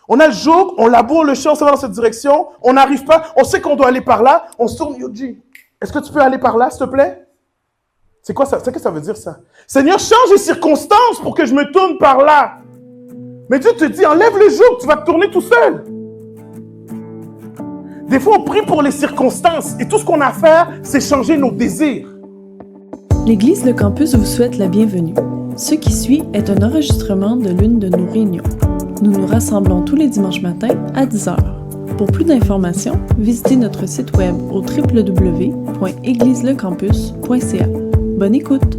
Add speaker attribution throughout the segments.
Speaker 1: On a le joug, on laboure le champ, on va dans cette direction, on n'arrive pas, on sait qu'on doit aller par là, on se tourne, Yoji, est-ce que tu peux aller par là, s'il te plaît? C'est quoi ça? C'est que ça veut dire ça? Seigneur, change les circonstances pour que je me tourne par là. Mais Dieu te dit, enlève le joug, tu vas te tourner tout seul. Des fois, on prie pour les circonstances et tout ce qu'on a à faire, c'est changer nos désirs.
Speaker 2: L'Église Le Campus vous souhaite la bienvenue. Ce qui suit est un enregistrement de l'une de nos réunions. Nous nous rassemblons tous les dimanches matins à 10h. Pour plus d'informations, visitez notre site web au www.égliseLecampus.ca. Bonne écoute!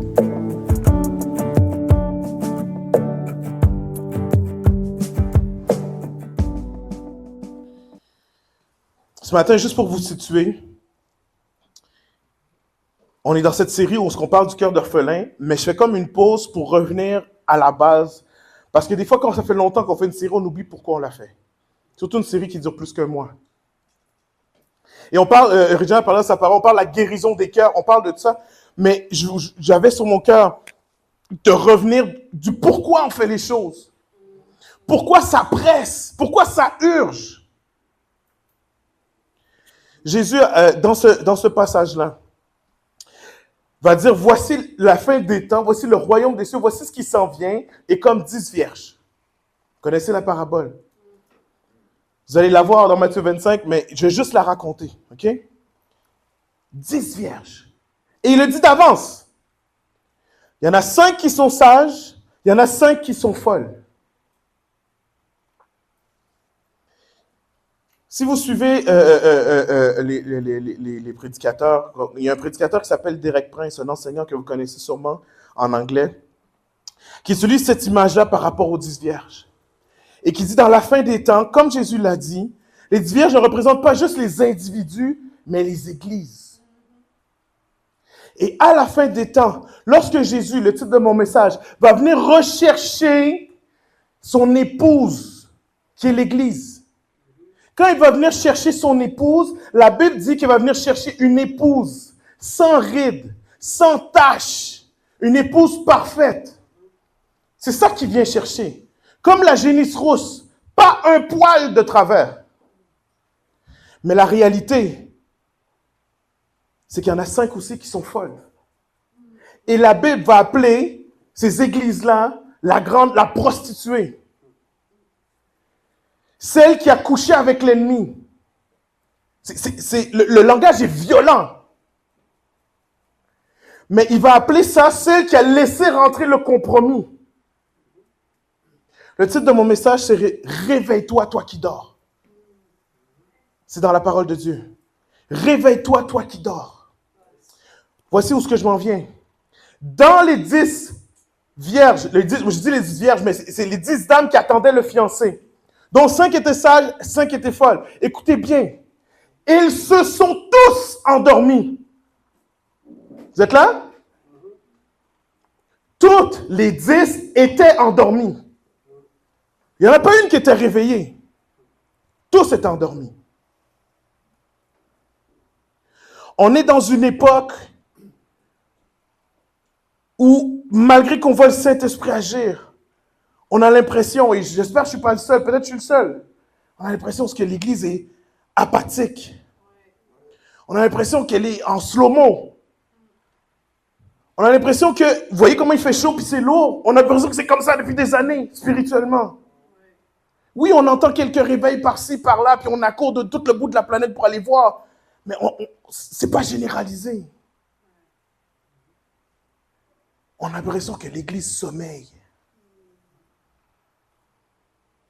Speaker 1: Ce matin, juste pour vous situer, on est dans cette série où on parle du cœur d'orphelin, mais je fais comme une pause pour revenir à la base. Parce que des fois, quand ça fait longtemps qu'on fait une série, on oublie pourquoi on l'a fait. Surtout une série qui dure plus qu'un mois. Et on parle, Regina parlait de sa parole, on parle de la guérison des cœurs, on parle de ça. Mais j'avais sur mon cœur de revenir du pourquoi on fait les choses. Pourquoi ça presse, pourquoi ça urge. Jésus, dans ce passage-là, va dire, voici la fin des temps, voici le royaume des cieux, voici ce qui s'en vient, et comme 10 vierges. Vous connaissez la parabole? Vous allez la voir dans Matthieu 25, mais je vais juste la raconter, ok? 10 vierges. Et il le dit d'avance. Il y en a 5 qui sont sages, il y en a 5 qui sont folles. Si vous suivez les prédicateurs, il y a un prédicateur qui s'appelle Derek Prince, un enseignant que vous connaissez sûrement en anglais, qui utilise cette image-là par rapport aux 10 vierges. Et qui dit dans la fin des temps, comme Jésus l'a dit, les 10 vierges ne représentent pas juste les individus, mais les églises. Et à la fin des temps, lorsque Jésus, le titre de mon message, va venir rechercher son épouse, qui est l'église. Quand il va venir chercher son épouse, la Bible dit qu'il va venir chercher une épouse sans rides, sans tache, une épouse parfaite. C'est ça qu'il vient chercher. Comme la génisse rousse, pas un poil de travers. Mais la réalité, c'est qu'il y en a 5 aussi qui sont folles. Et la Bible va appeler ces églises-là la prostituée. Celle qui a couché avec l'ennemi. Le langage est violent. Mais il va appeler ça celle qui a laissé rentrer le compromis. Le titre de mon message, c'est « Réveille-toi, toi qui dors ». C'est dans la parole de Dieu. Réveille-toi, toi qui dors. Voici où ce que je m'en viens. Dans les 10 vierges, je dis les 10 vierges, mais c'est les 10 dames qui attendaient le fiancé. Dont 5 étaient sages, 5 étaient folles. Écoutez bien. Ils se sont tous endormis. Vous êtes là? Toutes les 10 étaient endormies. Il n'y en a pas une qui était réveillée. Tous étaient endormis. On est dans une époque où, malgré qu'on voit le Saint-Esprit agir, on a l'impression, et j'espère que je ne suis pas le seul, peut-être que je suis le seul, on a l'impression que l'Église est apathique. On a l'impression qu'elle est en slow-mo. On a l'impression que, vous voyez comment il fait chaud puis c'est lourd. On a l'impression que c'est comme ça depuis des années, spirituellement. Oui, on entend quelques réveils par-ci, par-là, puis on accourt de tout le bout de la planète pour aller voir. Mais ce n'est pas généralisé. On a l'impression que l'Église sommeille.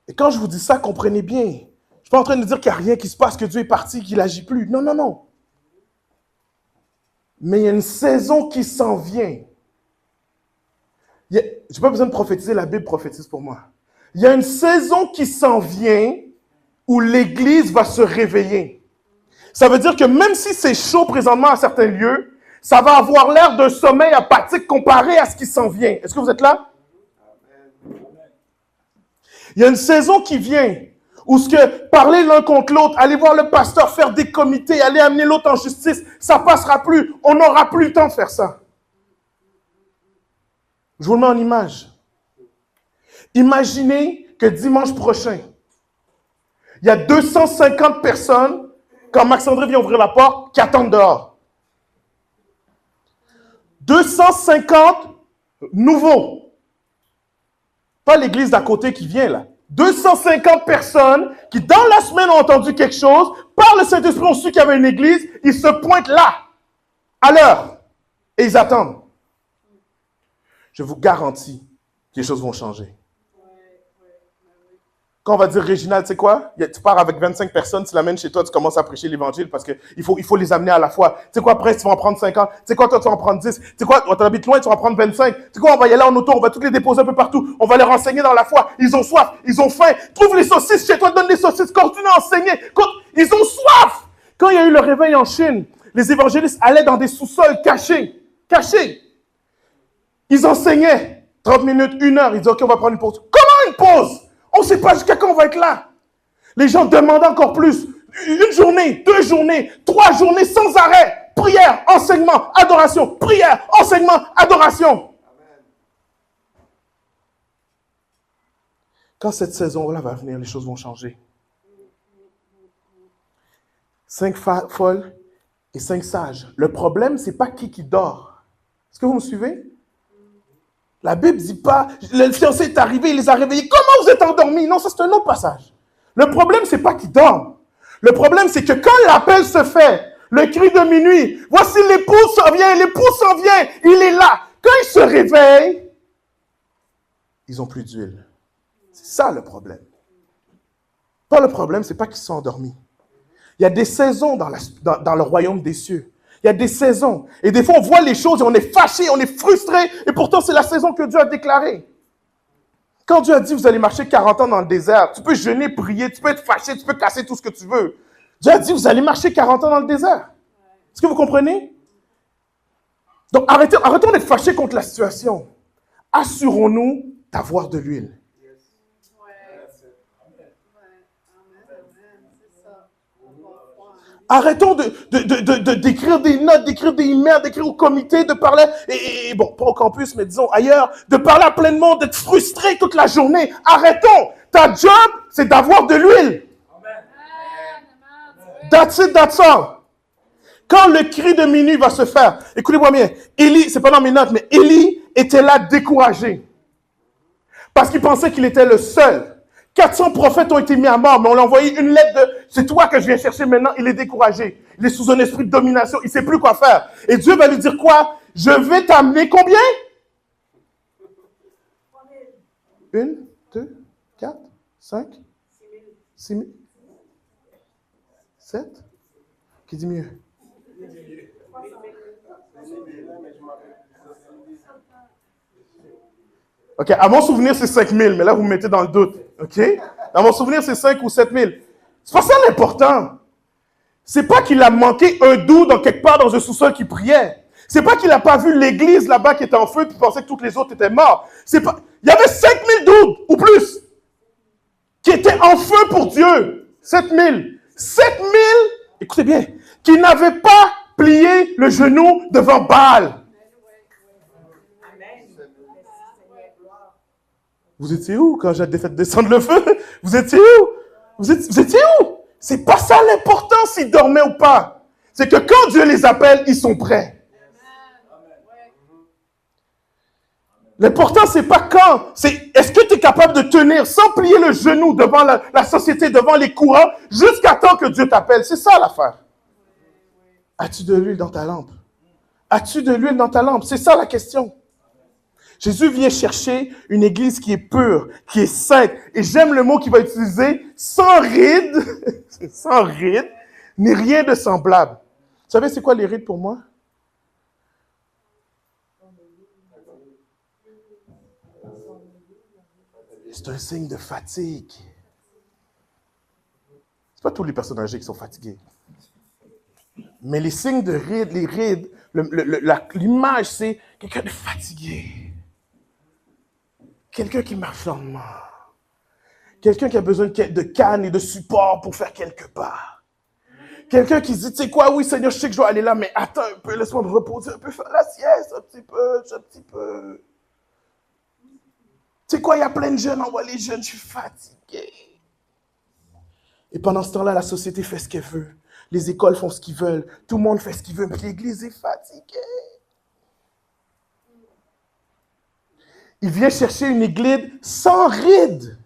Speaker 1: Et quand je vous dis ça, comprenez bien. Je ne suis pas en train de dire qu'il n'y a rien qui se passe, que Dieu est parti, qu'il n'agit plus. Non, non, non. Mais il y a une saison qui s'en vient. Je n'ai pas besoin de prophétiser, la Bible prophétise pour moi. Il y a une saison qui s'en vient où l'Église va se réveiller. Ça veut dire que même si c'est chaud présentement à certains lieux, ça va avoir l'air d'un sommeil apathique comparé à ce qui s'en vient. Est-ce que vous êtes là? Il y a une saison qui vient où ce que parler l'un contre l'autre, aller voir le pasteur, faire des comités, aller amener l'autre en justice, ça passera plus. On n'aura plus le temps de faire ça. Je vous le mets en image. Imaginez que dimanche prochain, Il y a 250 personnes, quand Max-André vient ouvrir la porte, qui attendent dehors. 250 nouveaux. Pas l'église d'à côté qui vient là. 250 personnes qui, dans la semaine, ont entendu quelque chose, par le Saint-Esprit, ont su qu'il y avait une église, ils se pointent là, à l'heure, et ils attendent. Je vous garantis que les choses vont changer. Quand on va dire, Réginald, tu sais quoi? Tu pars avec 25 personnes, tu l'amènes chez toi, tu commences à prêcher l'évangile parce qu'il faut les amener à la fois. Tu sais quoi, après, tu vas en prendre 50. Tu sais quoi, toi, tu vas en prendre 10. Tu sais quoi, tu habites loin, tu vas en prendre 25. Tu sais quoi, on va y aller en auto, on va toutes les déposer un peu partout. On va les renseigner dans la foi. Ils ont soif, ils ont faim. Trouve les saucisses chez toi, donne les saucisses, continue à enseigner. Ils ont soif. Quand il y a eu le réveil en Chine, les évangélistes allaient dans des sous-sols cachés. Ils enseignaient 30 minutes, 1 heure. Ils disaient, OK, on va prendre une pause. Comment une pause? On ne sait pas jusqu'à quand on va être là. Les gens demandaient encore plus. 1 journée, 2 journées, 3 journées sans arrêt. Prière, enseignement, adoration. Prière, enseignement, adoration. Quand cette saison-là va venir, les choses vont changer. 5 folles et 5 sages. Le problème, ce n'est pas qui dort. Est-ce que vous me suivez? La Bible ne dit pas, le fiancé est arrivé, il les a réveillés. Comment vous êtes endormis? Non, ça c'est un autre passage. Le problème, ce n'est pas qu'ils dorment. Le problème, c'est que quand l'appel se fait, le cri de minuit, voici l'époux s'en vient, il est là. Quand ils se réveillent, ils n'ont plus d'huile. C'est ça le problème. Pas le problème, ce n'est pas qu'ils sont endormis. Il y a des saisons dans le royaume des cieux. Il y a des saisons. Et des fois, on voit les choses et on est fâché, on est frustré. Et pourtant, c'est la saison que Dieu a déclarée. Quand Dieu a dit, vous allez marcher 40 ans dans le désert, tu peux jeûner, prier, tu peux être fâché, tu peux casser tout ce que tu veux. Dieu a dit, vous allez marcher 40 ans dans le désert. Est-ce que vous comprenez? Donc, arrêtons d'être fâchés contre la situation. Assurons-nous d'avoir de l'huile. Arrêtons d'écrire des notes, d'écrire des emails, d'écrire au comité, de parler, et bon, pas au campus, mais disons ailleurs, de parler à plein de monde, d'être frustré toute la journée. Arrêtons. Ta job, c'est d'avoir de l'huile. That's it, that's all. Quand le cri de minuit va se faire, écoutez-moi bien, Élie, c'est pas dans mes notes, mais Élie était là découragé. Parce qu'il pensait qu'il était le seul. 400 prophètes ont été mis à mort, mais on lui a envoyé une lettre de « c'est toi que je viens chercher maintenant ». Il est découragé. Il est sous un esprit de domination. Il ne sait plus quoi faire. Et Dieu va lui dire quoi? Je vais t'amener combien? 1, 2, 4, 5, 6 000, 7. Qui dit mieux? OK, à mon souvenir, c'est 5 000, mais là, vous me mettez dans le doute. OK? À mon souvenir, c'est 5 ou 7 000. C'est pas ça l'important. C'est pas qu'il a manqué un doux dans quelque part dans un sous-sol qui priait. C'est pas qu'il n'a pas vu l'église là-bas qui était en feu et pensait que toutes les autres étaient morts. C'est pas... Il y avait 5 000 doudes ou plus qui étaient en feu pour Dieu. 7 000. 7 000, écoutez bien, qui n'avaient pas plié le genou devant Baal. Vous étiez où quand j'ai fait descendre le feu? Vous étiez où? Vous étiez où? C'est pas ça l'important s'ils dormaient ou pas. C'est que quand Dieu les appelle, ils sont prêts. L'important, c'est pas quand. C'est est-ce que tu es capable de tenir sans plier le genou devant la société, devant les courants, jusqu'à temps que Dieu t'appelle. C'est ça l'affaire. As-tu de l'huile dans ta lampe? As-tu de l'huile dans ta lampe? C'est ça la question. Jésus vient chercher une église qui est pure, qui est sainte. Et j'aime le mot qu'il va utiliser, sans rides, sans rides, ni rien de semblable. Vous savez, c'est quoi les rides pour moi? C'est un signe de fatigue. C'est pas tous les personnes âgées qui sont fatiguées. Mais les signes de rides, les rides, l'image, c'est quelqu'un de fatigué. Quelqu'un qui marche lentement. Quelqu'un qui a besoin de canne et de support pour faire quelque part. Quelqu'un qui se dit, tu sais quoi, oui Seigneur, je sais que je dois aller là, mais attends un peu, laisse-moi me reposer un peu, faire la sieste un petit peu. Tu sais quoi, il y a plein de jeunes, envoie les jeunes, je suis fatigué. Et pendant ce temps-là, la société fait ce qu'elle veut. Les écoles font ce qu'ils veulent. Tout le monde fait ce qu'il veut. Mais l'Église est fatiguée. Il vient chercher une Église sans rides.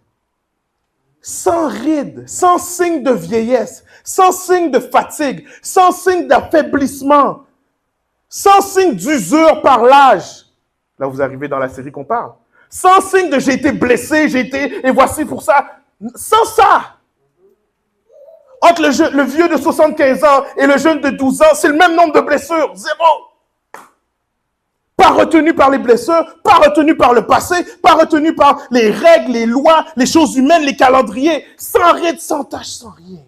Speaker 1: Sans rides, sans signe de vieillesse, sans signe de fatigue, sans signe d'affaiblissement, sans signe d'usure par l'âge. Là, vous arrivez dans la série qu'on parle. Sans signe de j'ai été blessé, et voici pour ça. Sans ça. Entre le vieux de 75 ans et le jeune de 12 ans, c'est le même nombre de blessures. 0. Pas retenu par les blessures, pas retenu par le passé, pas retenu par les règles, les lois, les choses humaines, les calendriers. Sans ride, sans tâche, sans rien.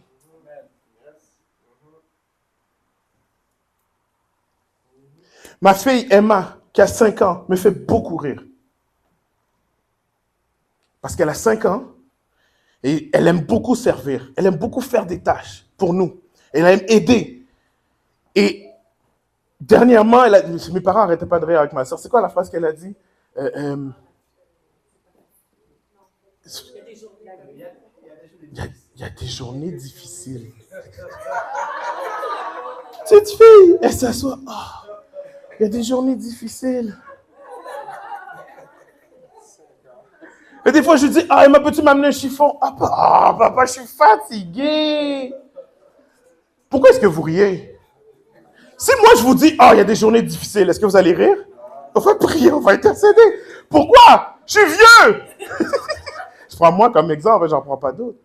Speaker 1: Ma fille Emma, qui a 5 ans, me fait beaucoup rire. Parce qu'elle a 5 ans et elle aime beaucoup servir. Elle aime beaucoup faire des tâches pour nous. Elle aime aider. Et dernièrement, mes parents n'arrêtaient pas de rire avec ma soeur. C'est quoi la phrase qu'elle a dit? Il y a des journées difficiles. Petite fille, elle s'assoit. Oh, il y a des journées difficiles. Et des fois, je dis, Emma, peux-tu m'amener un chiffon? Papa, je suis fatigué. Pourquoi est-ce que vous riez? Si moi, je vous dis, il y a des journées difficiles, est-ce que vous allez rire? On va prier, on va intercéder. Pourquoi? Je suis vieux. Je prends moi comme exemple, j'en prends pas d'autres.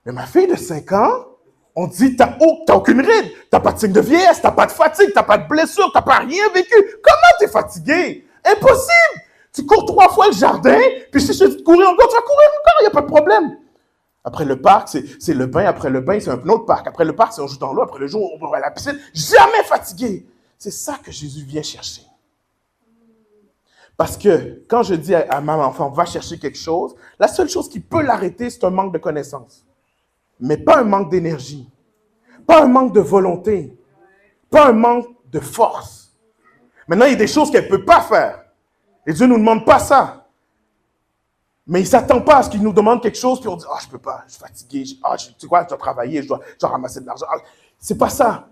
Speaker 1: Mais ma fille de 5 ans, on dit, t'as aucune ride, t'as pas de signe de vieillesse, t'as pas de fatigue, t'as pas de blessure, t'as pas rien vécu. Comment t'es fatigué? Impossible! Tu cours 3 fois le jardin, puis si je te dis de courir encore, tu vas courir encore, il n'y a pas de problème. Après le parc, c'est le bain. Après le bain, c'est un autre parc. Après le parc, c'est on joue dans l'eau. Après le jour, on va à la piscine. Jamais fatigué. C'est ça que Jésus vient chercher. Parce que quand je dis à ma enfant, va chercher quelque chose, la seule chose qui peut l'arrêter, c'est un manque de connaissance. Mais pas un manque d'énergie. Pas un manque de volonté. Pas un manque de force. Maintenant, il y a des choses qu'elle ne peut pas faire. Et Dieu ne nous demande pas ça. Mais il ne s'attend pas à ce qu'il nous demande quelque chose, puis on dit, je ne peux pas, je suis fatigué, tu sais quoi, je dois travailler, je dois ramasser de l'argent. C'est pas ça.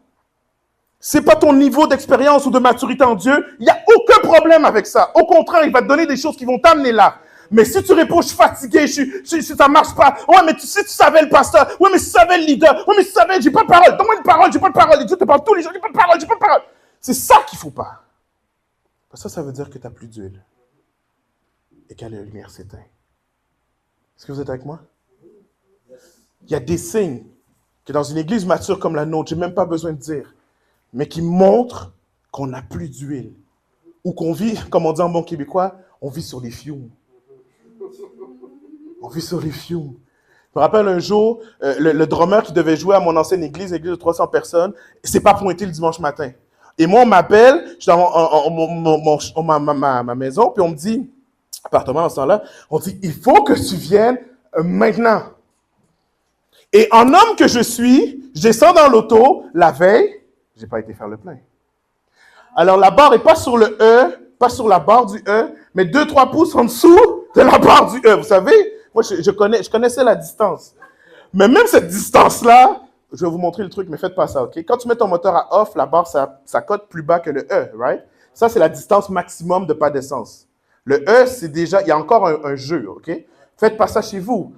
Speaker 1: C'est pas ton niveau d'expérience ou de maturité en Dieu. Il n'y a aucun problème avec ça. Au contraire, il va te donner des choses qui vont t'amener là. Mais si tu réponds, je suis fatigué, ça ne marche pas. Ouais, mais si tu savais le pasteur, ouais, mais si tu savais le leader, ouais, mais si tu savais, j'ai pas de parole, donne-moi une parole, j'ai pas de parole. Et Dieu te parle tous les jours, j'ai pas de parole, j'ai pas de parole. C'est ça qu'il ne faut pas. Ça veut dire que tu n'as plus d'huile. Et que la lumière s'éteint. Est-ce que vous êtes avec moi? Il y a des signes que dans une église mature comme la nôtre, je n'ai même pas besoin de dire, mais qui montrent qu'on n'a plus d'huile. Ou qu'on vit, comme on dit en bon québécois, on vit sur les fioums. On vit sur les fioums. Je me rappelle un jour, le drummer qui devait jouer à mon ancienne église, église de 300 personnes, ne s'est pas pointé le dimanche matin. Et moi, on m'appelle, je suis dans ma maison, puis on me dit, appartement dans ce temps-là, on dit, il faut que tu viennes maintenant. Et en homme que je suis, je descends dans l'auto, la veille, je n'ai pas été faire le plein. Alors la barre n'est pas sur le E, pas sur la barre du E, mais 2-3 pouces en dessous de la barre du E. Vous savez, moi je connaissais la distance. Mais même cette distance-là, je vais vous montrer le truc, mais faites pas ça, ok? Quand tu mets ton moteur à off, la barre, ça cote plus bas que le E, right? Ça, c'est la distance maximum de pas d'essence. Le E, c'est déjà, il y a encore un jeu, ok? Faites pas ça chez vous.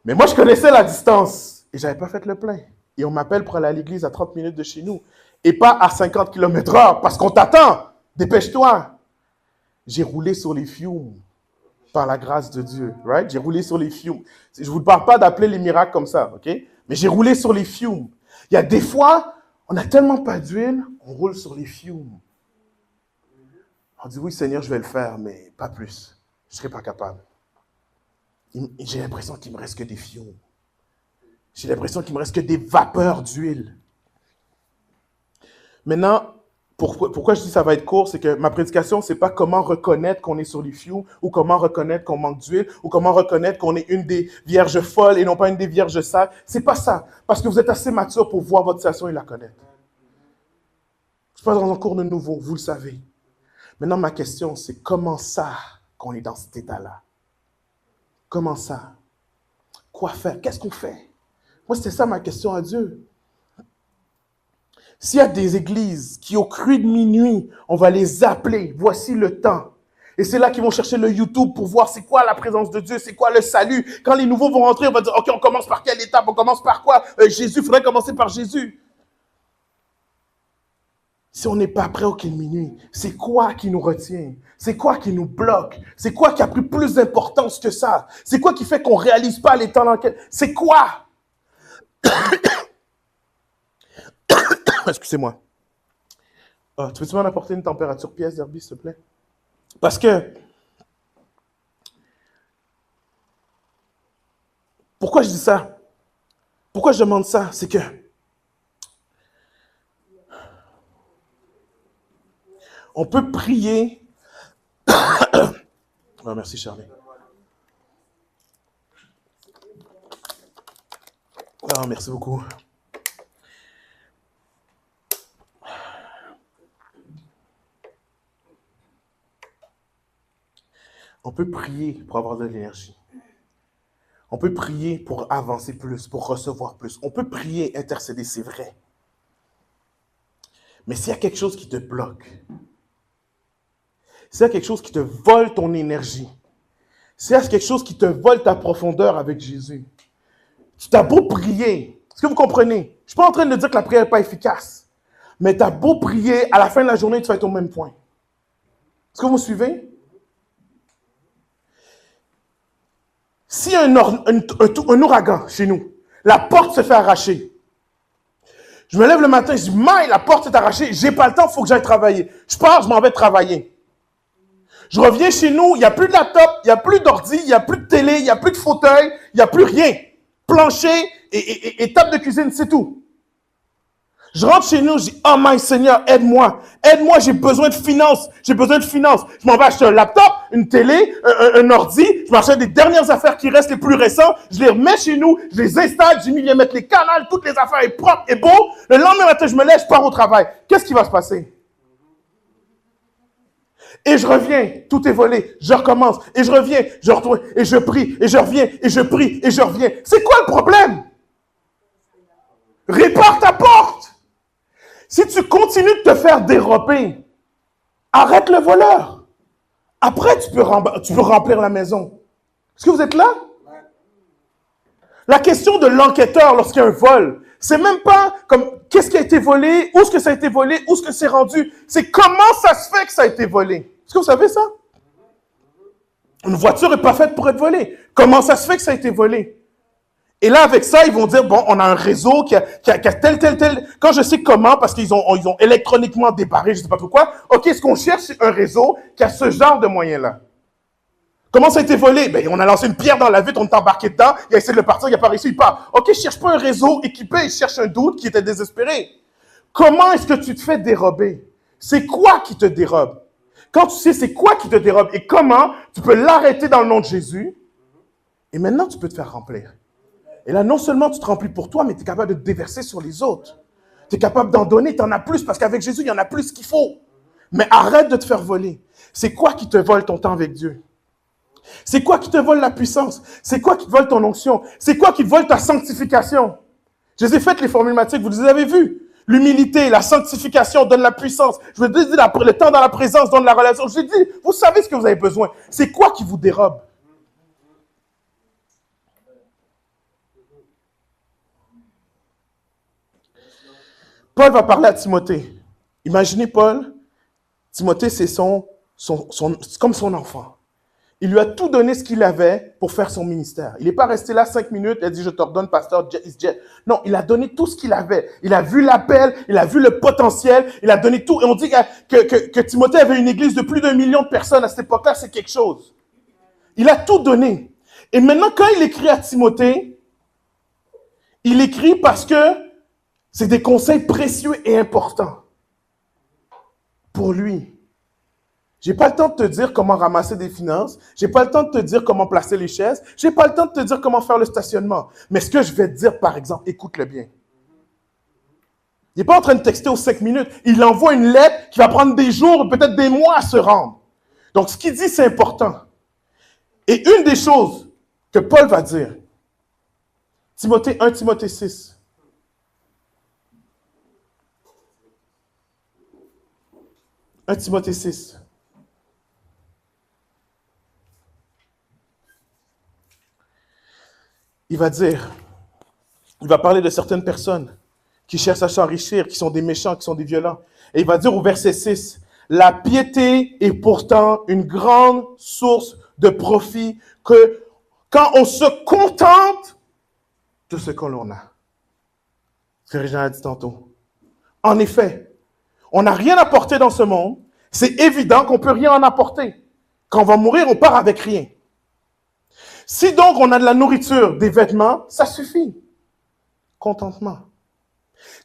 Speaker 1: Mais moi, je connaissais la distance et j'avais pas fait le plein. Et on m'appelle pour aller à l'église à 30 minutes de chez nous et pas à 50 km/h parce qu'on t'attend. Dépêche-toi. J'ai roulé sur les fumes par la grâce de Dieu, right? J'ai roulé sur les fumes. Je vous parle pas d'appeler les miracles comme ça, ok? Mais j'ai roulé sur les fumes. Il y a des fois, on n'a tellement pas d'huile, on roule sur les fumes. On dit, oui, Seigneur, je vais le faire, mais pas plus. Je ne serai pas capable. J'ai l'impression qu'il ne me reste que des fions. J'ai l'impression qu'il ne me reste que des vapeurs d'huile. Maintenant, pourquoi je dis que ça va être court, c'est que ma prédication, ce n'est pas comment reconnaître qu'on est sur les fions, ou comment reconnaître qu'on manque d'huile, ou comment reconnaître qu'on est une des vierges folles et non pas une des vierges sales. Ce n'est pas ça, parce que vous êtes assez mature pour voir votre situation et la connaître. Je ne suis pas dans un cours de nouveau, vous le savez. Maintenant, ma question, c'est comment ça qu'on est dans cet état-là? Comment ça? Quoi faire? Qu'est-ce qu'on fait? Moi, c'était ça ma question à Dieu. S'il y a des églises qui, au cru de minuit, on va les appeler, voici le temps. Et c'est là qu'ils vont chercher le YouTube pour voir c'est quoi la présence de Dieu, c'est quoi le salut. Quand les nouveaux vont rentrer, on va dire, OK, on commence par quelle étape, on commence par quoi? Jésus, il faudrait commencer par Jésus. Si on n'est pas prêt au cru de minuit, c'est quoi qui nous retient? C'est quoi qui nous bloque? C'est quoi qui a pris plus d'importance que ça? C'est quoi qui fait qu'on ne réalise pas les temps dans lesquels... C'est quoi? Excusez-moi. Tu peux-tu m'en apporter une température pièce, Derby, s'il te plaît? Parce que, pourquoi je dis ça? Pourquoi je demande ça? C'est que, on peut prier. Oh, merci, Charlie. Oh, merci beaucoup. On peut prier pour avoir de l'énergie. On peut prier pour avancer plus, pour recevoir plus. On peut prier, intercéder, c'est vrai. Mais s'il y a quelque chose qui te bloque, s'il y a quelque chose qui te vole ton énergie, s'il y a quelque chose qui te vole ta profondeur avec Jésus, tu t'as beau prier. Est-ce que vous comprenez? Je ne suis pas en train de dire que la prière n'est pas efficace. Mais tu as beau prier, à la fin de la journée, tu vas être au même point. Est-ce que vous me suivez? S'il y a un ouragan chez nous, la porte se fait arracher. Je me lève le matin, je dis, maï, la porte est arrachée, j'ai pas le temps, il faut que j'aille travailler. Je pars, je m'en vais travailler. Je reviens chez nous, il n'y a plus de laptop, il n'y a plus d'ordi, il n'y a plus de télé, il n'y a plus de fauteuil, il n'y a plus rien. Plancher et table de cuisine, c'est tout. Je rentre chez nous, je dis, oh my Seigneur, aide-moi. Aide-moi, j'ai besoin de finances. J'ai besoin de finances. Je m'en vais acheter un laptop, une télé, un ordi. Je m'achète des dernières affaires qui restent les plus récentes. Je les remets chez nous, je les installe, j'ai mis les mettre les canals, toutes les affaires sont propres et beau. Le lendemain matin, je me lève, je pars au travail. Qu'est-ce qui va se passer? Et je reviens, tout est volé. Je recommence, et je reviens, je retourne, et je prie, et je reviens, et je prie, et je reviens. C'est quoi le problème? Répare ta porte. Si tu continues de te faire dérober, arrête le voleur. Après, tu peux remplir la maison. Est-ce que vous êtes là? La question de l'enquêteur lorsqu'il y a un vol, c'est même pas comme qu'est-ce qui a été volé, où est-ce que ça a été volé, où est-ce que c'est rendu. C'est comment ça se fait que ça a été volé. Est-ce que vous savez ça? Une voiture n'est pas faite pour être volée. Comment ça se fait que ça a été volé? Et là, avec ça, ils vont dire, bon, on a un réseau qui a tel. Quand je sais comment, parce qu'ils ont électroniquement débarré, je ne sais pas trop quoi, OK, ce qu'on cherche, c'est un réseau qui a ce genre de moyens-là. Comment ça a été volé? Ben, on a lancé une pierre dans la vitre, on est embarqué dedans, il a essayé de le partir, il n'a pas réussi, il part. OK, je ne cherche pas un réseau équipé, je cherche un doute qui était désespéré. Comment est-ce que tu te fais dérober? C'est quoi qui te dérobe? Quand tu sais c'est quoi qui te dérobe et comment, tu peux l'arrêter dans le nom de Jésus, et maintenant, tu peux te faire remplir. Et là, non seulement tu te remplis pour toi, mais tu es capable de te déverser sur les autres. Tu es capable d'en donner, tu en as plus, parce qu'avec Jésus, il y en a plus qu'il faut. Mais arrête de te faire voler. C'est quoi qui te vole ton temps avec Dieu? C'est quoi qui te vole la puissance? C'est quoi qui te vole ton onction? C'est quoi qui te vole ta sanctification? Je les ai faites les formules mathématiques, vous les avez vues. L'humilité, la sanctification donne la puissance. Je vous ai dit, le temps dans la présence donne la relation. Je vous ai dit, vous savez ce que vous avez besoin. C'est quoi qui vous dérobe? Paul va parler à Timothée. Imaginez Paul, Timothée, c'est comme son enfant. Il lui a tout donné ce qu'il avait pour faire son ministère. Il n'est pas resté là 5 minutes, il a dit, je t'ordonne, pasteur, jet. Non, il a donné tout ce qu'il avait. Il a vu l'appel, il a vu le potentiel, il a donné tout. Et on dit que Timothée avait une église de plus d'1 million de personnes à cette époque-là, c'est quelque chose. Il a tout donné. Et maintenant, quand il écrit à Timothée, il écrit parce que c'est des conseils précieux et importants pour lui. Je n'ai pas le temps de te dire comment ramasser des finances. Je n'ai pas le temps de te dire comment placer les chaises. Je n'ai pas le temps de te dire comment faire le stationnement. Mais ce que je vais te dire, par exemple, écoute-le bien. Il n'est pas en train de texter aux 5 minutes. Il envoie une lettre qui va prendre des jours, peut-être des mois à se rendre. Donc, ce qu'il dit, c'est important. Et une des choses que Paul va dire, Timothée 1 Timothée 6. « 1 Timothée 6. Il va parler de certaines personnes qui cherchent à s'enrichir, qui sont des méchants, qui sont des violents. Et il va dire au verset 6, « La piété est pourtant une grande source de profit que quand on se contente de ce que l'on a. » Ce que Régent a dit tantôt. En effet, on n'a rien apporté dans ce monde. C'est évident qu'on ne peut rien en apporter. Quand on va mourir, on part avec rien. Si donc on a de la nourriture, des vêtements, ça suffit. Contentement.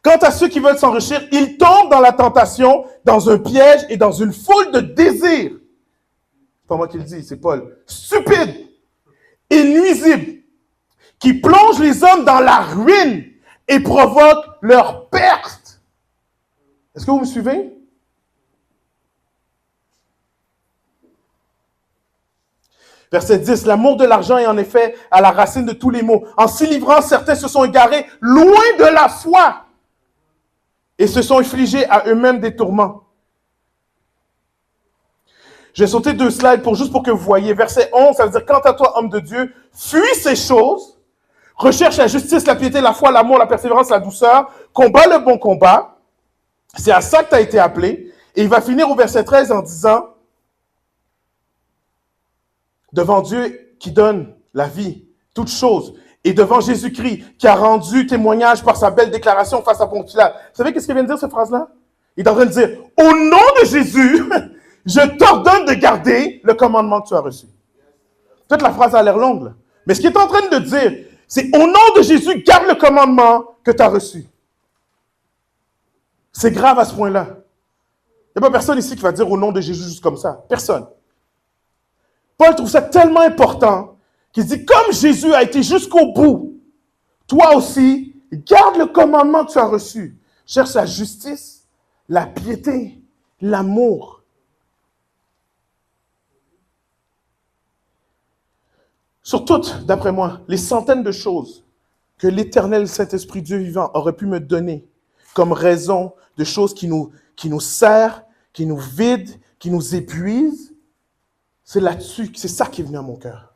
Speaker 1: Quant à ceux qui veulent s'enrichir, ils tombent dans la tentation, dans un piège et dans une foule de désirs. C'est pas moi qui le dis, c'est Paul. Stupide et nuisible, qui plongent les hommes dans la ruine et provoquent leur perte. Est-ce que vous me suivez? Verset 10, l'amour de l'argent est en effet à la racine de tous les maux. En s'y livrant, certains se sont égarés loin de la foi et se sont infligés à eux-mêmes des tourments. Je vais sauter 2 slides juste pour que vous voyez. Verset 11, ça veut dire, quant à toi, homme de Dieu, fuis ces choses, recherche la justice, la piété, la foi, l'amour, la persévérance, la douceur, combat le bon combat. C'est à ça que tu as été appelé. Et il va finir au verset 13 en disant, devant Dieu qui donne la vie, toute chose, et devant Jésus-Christ qui a rendu témoignage par sa belle déclaration face à Pontius Pilate. Vous savez qu'est-ce qu'il vient de dire, cette phrase-là? Il est en train de dire, au nom de Jésus, je t'ordonne de garder le commandement que tu as reçu. Peut-être la phrase a l'air longue, là. Mais ce qu'il est en train de dire, c'est au nom de Jésus, garde le commandement que tu as reçu. C'est grave à ce point-là. Il n'y a pas personne ici qui va dire au nom de Jésus juste comme ça. Personne. Paul trouve ça tellement important qu'il dit, comme Jésus a été jusqu'au bout, toi aussi, garde le commandement que tu as reçu. Cherche la justice, la piété, l'amour. Sur toutes, d'après moi, les centaines de choses que l'Éternel Saint-Esprit Dieu vivant aurait pu me donner comme raison de choses qui nous serrent, qui nous vident, qui nous épuisent, c'est là-dessus, c'est ça qui est venu à mon cœur.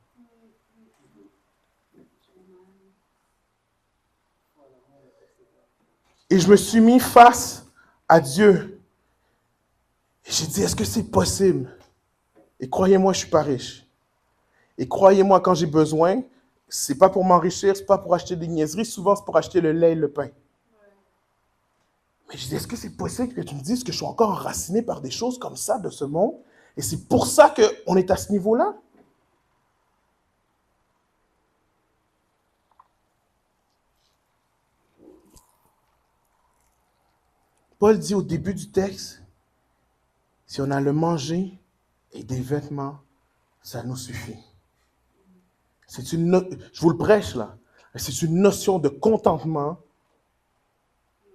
Speaker 1: Et je me suis mis face à Dieu. Et j'ai dit, est-ce que c'est possible? Et croyez-moi, je ne suis pas riche. Et croyez-moi, quand j'ai besoin, ce n'est pas pour m'enrichir, ce n'est pas pour acheter des niaiseries, souvent c'est pour acheter le lait et le pain. Mais je dis, est-ce que c'est possible que tu me dises que je suis encore enraciné par des choses comme ça de ce monde? Et c'est pour ça qu'on est à ce niveau-là? Paul dit au début du texte, si on a le manger et des vêtements, ça nous suffit. Je vous le prêche là, c'est une notion de contentement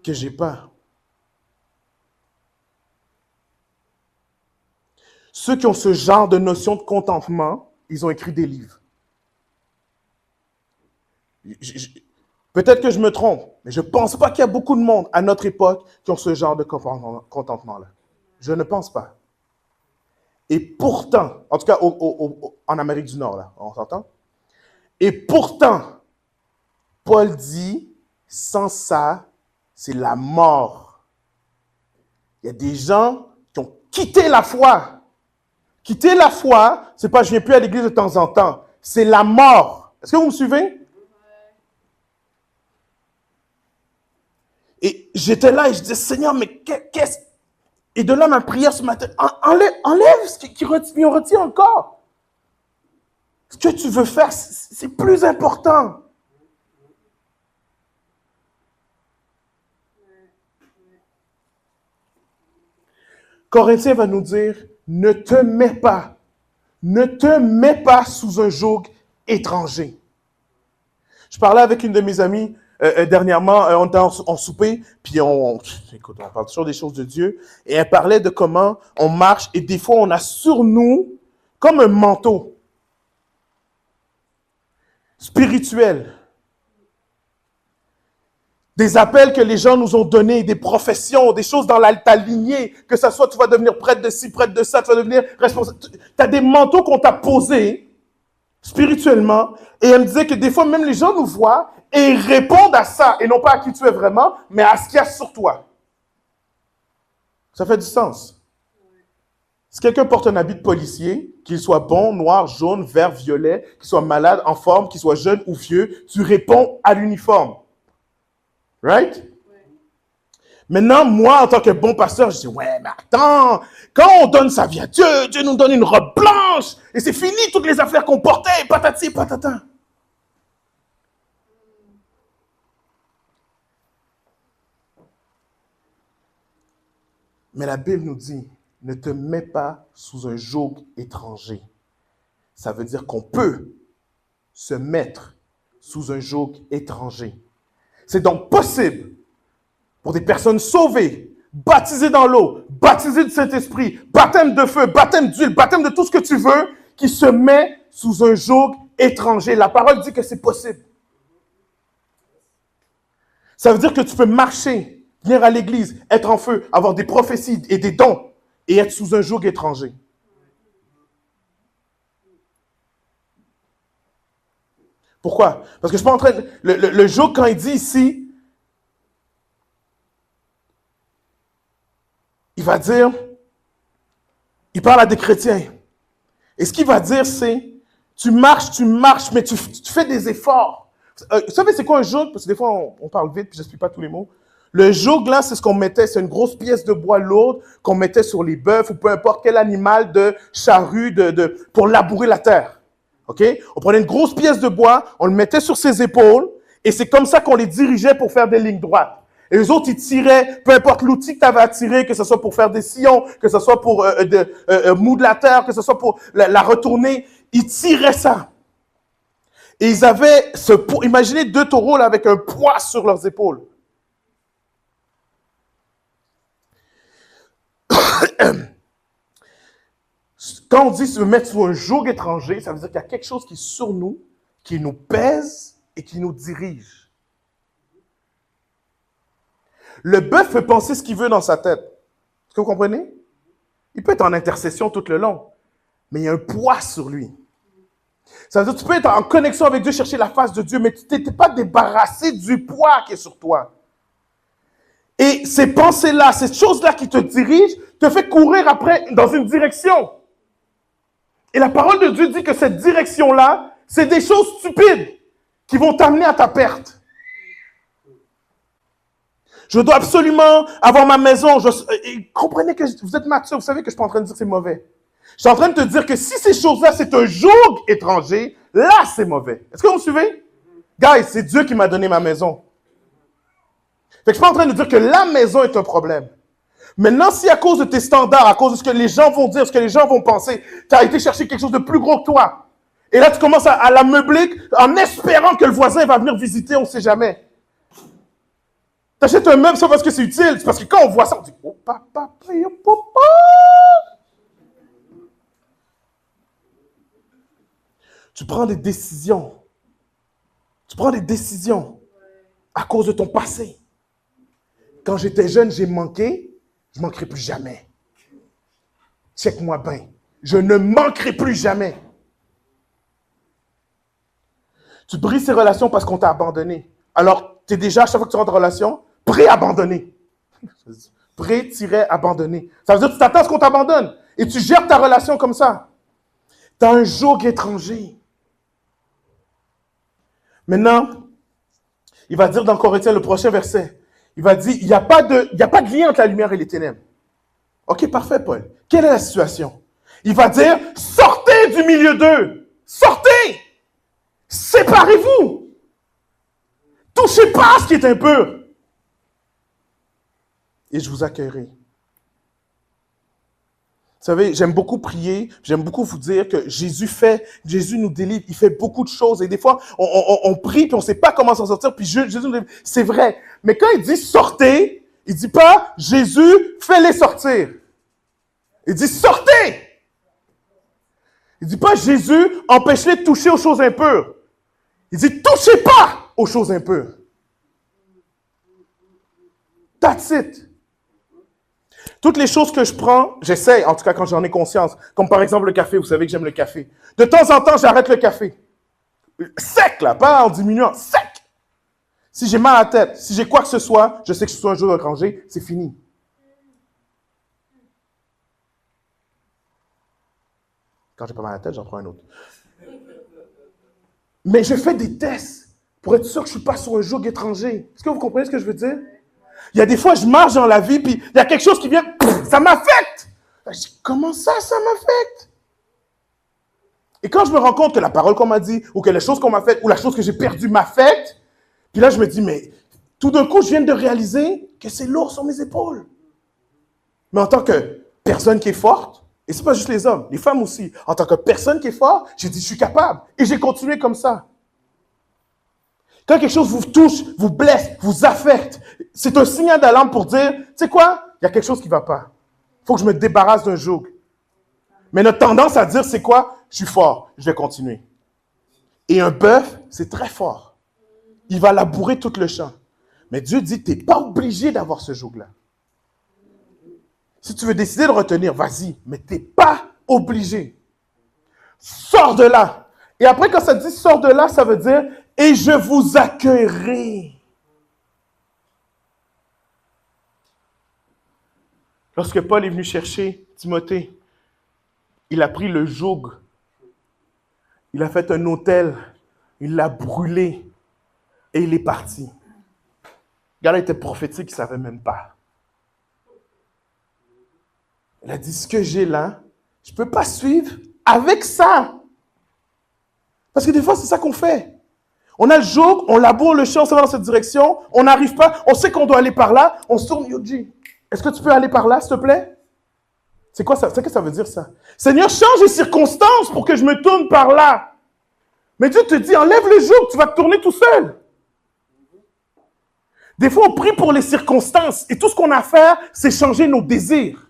Speaker 1: que je n'ai pas. Ceux qui ont ce genre de notion de contentement, ils ont écrit des livres. Peut-être que je me trompe, mais je ne pense pas qu'il y a beaucoup de monde à notre époque qui ont ce genre de contentement-là. Je ne pense pas. Et pourtant, en tout cas en Amérique du Nord, là, on s'entend? Et pourtant, Paul dit, sans ça, c'est la mort. Il y a des gens qui ont quitté la foi. Quitter la foi, c'est pas je viens plus à l'église de temps en temps. C'est la mort. Est-ce que vous me suivez? Et j'étais là et je disais, Seigneur, mais qu'est-ce... Et de là, ma prière ce matin, enlève ce qui retient encore. Ce que tu veux faire, c'est plus important. Corinthiens va nous dire, ne te mets pas sous un joug étranger. Je parlais avec une de mes amies dernièrement, on était en souper, puis on parle toujours des choses de Dieu, et elle parlait de comment on marche, et des fois on a sur nous comme un manteau spirituel. Des appels que les gens nous ont donnés, des professions, des choses dans ta lignée, que ça soit tu vas devenir prêtre de ci, prêtre de ça, tu vas devenir responsable. Tu as des manteaux qu'on t'a posés spirituellement. Et elle me disait que des fois, même les gens nous voient et ils répondent à ça, et non pas à qui tu es vraiment, mais à ce qu'il y a sur toi. Ça fait du sens. Si quelqu'un porte un habit de policier, qu'il soit bon, noir, jaune, vert, violet, qu'il soit malade, en forme, qu'il soit jeune ou vieux, tu réponds à l'uniforme. Right? Maintenant, moi, en tant que bon pasteur, je dis, ouais, mais attends, quand on donne sa vie à Dieu, Dieu nous donne une robe blanche, et c'est fini toutes les affaires qu'on portait, patati, patata. Mais la Bible nous dit, ne te mets pas sous un joug étranger. Ça veut dire qu'on peut se mettre sous un joug étranger. C'est donc possible pour des personnes sauvées, baptisées dans l'eau, baptisées du Saint-Esprit, baptême de feu, baptême d'huile, baptême de tout ce que tu veux, qui se met sous un joug étranger. La parole dit que c'est possible. Ça veut dire que tu peux marcher, venir à l'église, être en feu, avoir des prophéties et des dons, et être sous un joug étranger. Pourquoi? Parce que je suis pas en train de... Le joug, quand il dit ici, il va dire, il parle à des chrétiens. Et ce qu'il va dire, c'est, tu marches, mais tu fais des efforts. Vous savez, c'est quoi un joug? Parce que des fois, on parle vite, puis je n'explique pas tous les mots. Le joug, là, c'est ce qu'on mettait, c'est une grosse pièce de bois lourde qu'on mettait sur les bœufs ou peu importe quel animal de charrue pour labourer la terre. OK? On prenait une grosse pièce de bois, on le mettait sur ses épaules, et c'est comme ça qu'on les dirigeait pour faire des lignes droites. Et les autres, ils tiraient, peu importe l'outil que tu avais à tirer, que ce soit pour faire des sillons, que ce soit pour moudre la terre, que ce soit pour la retourner, ils tiraient ça. Et ils avaient imaginez 2 taureaux là, avec un poids sur leurs épaules. Quand on dit se mettre sous un joug étranger, ça veut dire qu'il y a quelque chose qui est sur nous, qui nous pèse et qui nous dirige. Le bœuf peut penser ce qu'il veut dans sa tête. Est-ce que vous comprenez? Il peut être en intercession tout le long, mais il y a un poids sur lui. Ça veut dire que tu peux être en connexion avec Dieu, chercher la face de Dieu, mais tu n'es pas débarrassé du poids qui est sur toi. Et ces pensées-là, ces choses-là qui te dirigent, te fait courir après dans une direction. Et la parole de Dieu dit que cette direction-là, c'est des choses stupides qui vont t'amener à ta perte. Je dois absolument avoir ma maison. Comprenez que vous êtes mature, vous savez que je ne suis pas en train de dire que c'est mauvais. Je suis en train de te dire que si ces choses-là, c'est un joug étranger, là, c'est mauvais. Est-ce que vous me suivez? Guys, c'est Dieu qui m'a donné ma maison. Fait que je ne suis pas en train de dire que la maison est un problème. Maintenant, si à cause de tes standards, à cause de ce que les gens vont dire, ce que les gens vont penser, tu as été chercher quelque chose de plus gros que toi, et là, tu commences à la meubler en espérant que le voisin va venir visiter, on ne sait jamais. Tu achètes un meuble, ça parce que c'est utile. C'est parce que quand on voit ça, on dit « Oh, papa, papa! » Tu prends des décisions. Tu prends des décisions à cause de ton passé. Quand j'étais jeune, j'ai manqué. Je ne manquerai plus jamais. Check-moi bien. Je ne manquerai plus jamais. Tu brises ces relations parce qu'on t'a abandonné. Alors, tu es déjà, à chaque fois que tu rentres en relation, pré-abandonné. Pré-abandonné. Ça veut dire que tu t'attends à ce qu'on t'abandonne. Et tu gères ta relation comme ça. Tu as un joug étranger. Maintenant, il va dire dans Corinthiens, le prochain verset, il va dire, il n'y a pas de lien entre la lumière et les ténèbres. Ok, parfait, Paul. Quelle est la situation? Il va dire, sortez du milieu d'eux. Sortez! Séparez-vous! Touchez pas à ce qui est impur. Et je vous accueillerai. Vous savez, j'aime beaucoup prier, j'aime beaucoup vous dire que Jésus nous délivre, il fait beaucoup de choses. Et des fois, on prie, puis on ne sait pas comment s'en sortir, puis Jésus nous délivre. C'est vrai. Mais quand il dit sortez, il ne dit pas Jésus, fais-les sortir. Il dit sortez! Il ne dit pas Jésus, empêche-les de toucher aux choses impures. Il dit touchez pas aux choses impures. That's it. Toutes les choses que je prends, j'essaie, en tout cas quand j'en ai conscience, comme par exemple le café, vous savez que j'aime le café. De temps en temps, j'arrête le café. Sec, là, pas en diminuant, sec. Si j'ai mal à la tête, si j'ai quoi que ce soit, je sais que ce soit un jour de congé, c'est fini. Quand j'ai pas mal à la tête, j'en prends un autre. Mais je fais des tests pour être sûr que je ne suis pas sur un joug étranger. Est-ce que vous comprenez ce que je veux dire? Il y a des fois, je marche dans la vie, puis il y a quelque chose qui vient, ça m'affecte. Je dis, comment ça m'affecte? Et quand je me rends compte que la parole qu'on m'a dit, ou que les choses qu'on m'a faites, ou la chose que j'ai perdue m'affecte, puis là, je me dis, mais tout d'un coup, je viens de réaliser que c'est lourd sur mes épaules. Mais en tant que personne qui est forte, et c'est pas juste les hommes, les femmes aussi, en tant que personne qui est forte, j'ai dit, je suis capable. Et j'ai continué comme ça. Quand quelque chose vous touche, vous blesse, vous affecte, c'est un signal d'alarme pour dire, tu sais quoi, il y a quelque chose qui ne va pas. Il faut que je me débarrasse d'un joug. Mais notre tendance à dire, c'est quoi? Je suis fort, je vais continuer. Et un bœuf, c'est très fort. Il va labourer tout le champ. Mais Dieu dit, tu n'es pas obligé d'avoir ce joug-là. Si tu veux décider de retenir, vas-y, mais tu n'es pas obligé. Sors de là. Et après, quand ça dit sors de là, ça veut dire, et je vous accueillerai. Lorsque Paul est venu chercher Timothée, il a pris le joug, il a fait un autel, il l'a brûlé et il est parti. Le gars-là était prophétique, il ne savait même pas. Il a dit, ce que j'ai là, je ne peux pas suivre avec ça. Parce que des fois, c'est ça qu'on fait. On a le joug, on laboure le champ, on s'en va dans cette direction, on n'arrive pas, on sait qu'on doit aller par là, on se tourne, Yoji. Est-ce que tu peux aller par là, s'il te plaît? C'est quoi ça? C'est que ça veut dire ça? Seigneur, change les circonstances pour que je me tourne par là. Mais Dieu te dit, enlève le joug, tu vas te tourner tout seul. Des fois, on prie pour les circonstances et tout ce qu'on a à faire, c'est changer nos désirs.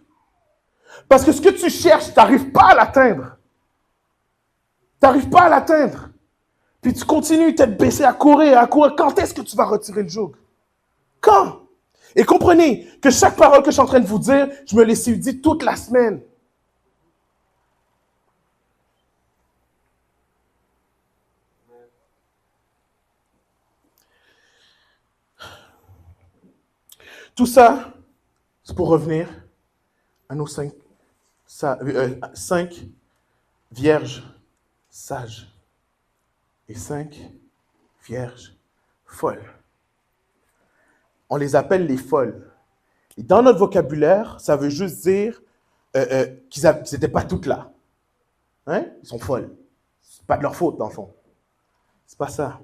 Speaker 1: Parce que ce que tu cherches, tu n'arrives pas à l'atteindre. Tu n'arrives pas à l'atteindre. Puis tu continues tête baissée à courir, à courir. Quand est-ce que tu vas retirer le joug? Quand? Et comprenez que chaque parole que je suis en train de vous dire, je me l'ai dit toute la semaine. Tout ça, c'est pour revenir à nos cinq vierges sages et 5 vierges folles. On les appelle les folles. Et dans notre vocabulaire, ça veut juste dire qu'ils n'étaient pas toutes là. Hein? Ils sont folles. C'est pas de leur faute, dans le fond. C'est pas ça.